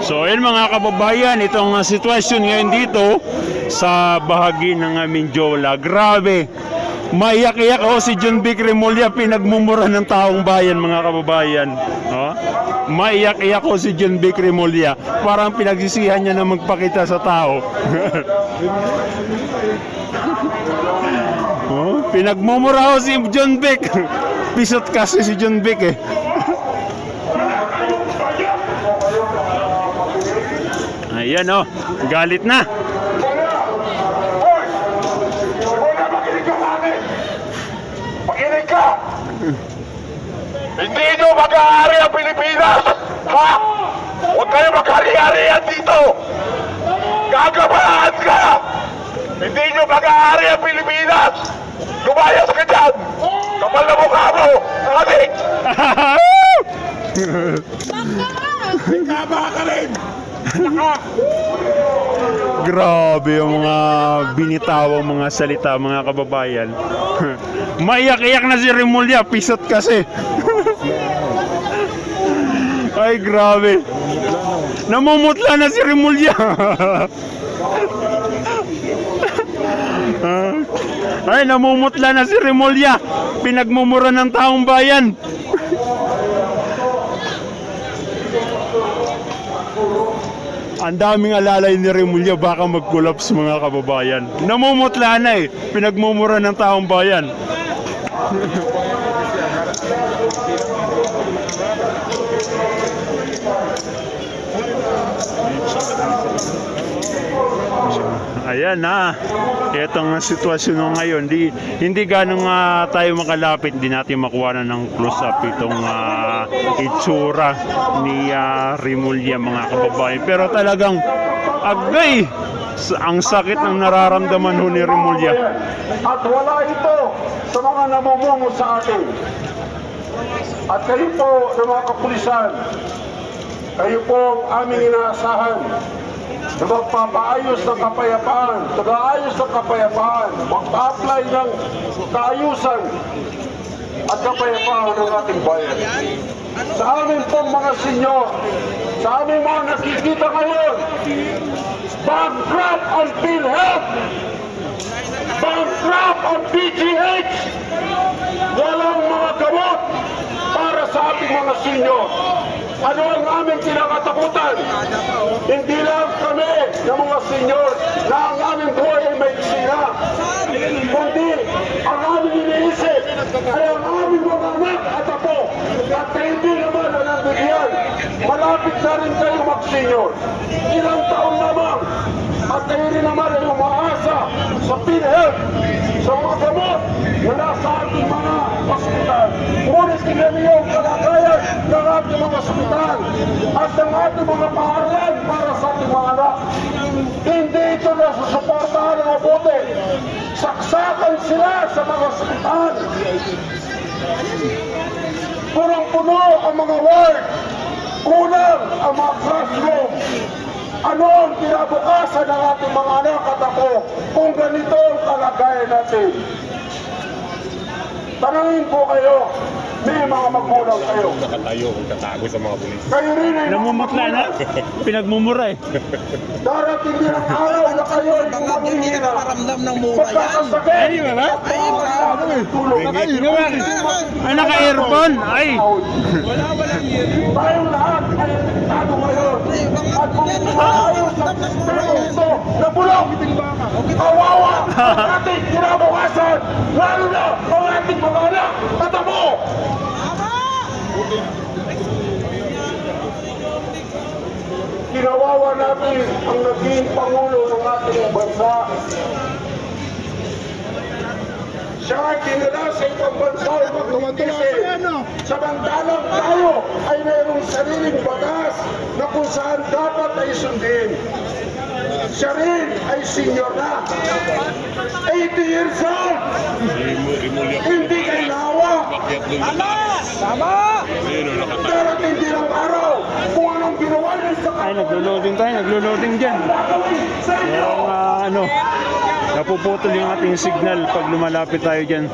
So ayun mga kababayan, itong sitwasyon ngayon dito sa bahagi ng Mindiola. Grabe, maiyak-iyak ako si John Vic Remulla, pinagmumura ng taong bayan mga kababayan. Maiyak-iyak ako si John Vic Remulla, parang pinagsisihan niya na magpakita sa tao. Pinagmumura ako si John Vic. Pisot kasi si John Vic eh. Ayan oh, galit na. Makinig ka! Hindi nyo mag-aari ang Pilipinas! Ha? Huwag kayo mag-ari-arian dito! Gagabalaan ka! Hindi nyo mag-aari ang Pilipinas! Lumayas ka dyan! Kapal na mukha mo! Adik! Ikaba ka rin! Grabe yung mga binitawang mga salita mga kababayan. Maiyak-iyak na si Remulla, pisot kasi. Ay grabe. Namumutla na si Remulla. Ay namumutla na si Remulla. Pinagmumura ng taong bayan. Ang daming alalay ni Remulla, baka mag-collapse mga kababayan. Namumutla na eh, pinagmumura ng taong bayan. Ayan na, itong sitwasyon ng ngayon, hindi ganong tayo makalapit, hindi natin makuha na ng close-up itong itsura ni Remulla mga kababayan. Pero talagang agay, ang sakit ng nararamdaman ho ni Remulla. At wala ito sa mga namumuno sa atin. At kayo po ng mga kapulisan, kayo po ang aming inaasahan na magpapaayos ng kapayapaan, tagaayos ng kapayapaan, magpa-apply ng kaayusan at kapayapaan ng ating bayan. Sa amin pong mga senyor, sa aming mga nakikita ngayon, bankrupt ang PhilHealth, bankrupt ang PGH, walang mga gamot para sa ating mga senyor. Ano ang aming kinakatakutan? Hindi lang kami ng mga senyor na ang aming buhay ay may sira, kundi ang aming iniisip ay ang aming mga anak at apo at hindi naman na nabigyan. Malapit na rin kayo mag-senyor. Ilang taon naman at kayo rin naman ay umaasa sa PhilHealth, sa mga gamot na nasa ating mga hospital. Ngunit tingnan niyo ang kalagayan ng ating mga hospital at ng ating mga paaralan para sa ating mga anak. Hindi ito nasusuportahan ng mabuti. Saksakan sila sa mga hospital. Punong-puno ang mga ward. Kulang ang mga classroom. Ano ang kinabukasan ng ating mga anak at ako kung ganito ang kalagayan natin? Tanungin po kayo, may mga magulang kayo. Nakatayo, tatago sa mga pulis. Kayo rin ay Namumutla na, pinagmumura eh. darating din ang araw na kayo ay Hindi ka nakaramdam ng mura yan. Ay, wala? Ay, naka-aircon. Ay. Walang yun. Tayong lahat ay tago ngayon. At kung maayos ang sistema ito na bulong, kawawa ang ating kinabukasan, lalo na ang ating mga anak at amo. Kinawawa natin ang naging Pangulo ng ating bansa. Siya ay dinala sa ibang bansa upang tumikisin. Samantalang tayo ay mayroong sariling batas na kung saan dapat ay sundin. Siya rin ay senior na. 80 years old. Hindi kayo nawa. Tama! Darating din ang araw kung anong ginawa niya sa Ay, naglo-loading tayo, naglo-loading dyan. sa inyo. Napuputol yung ating signal pag lumalapit tayo dyan.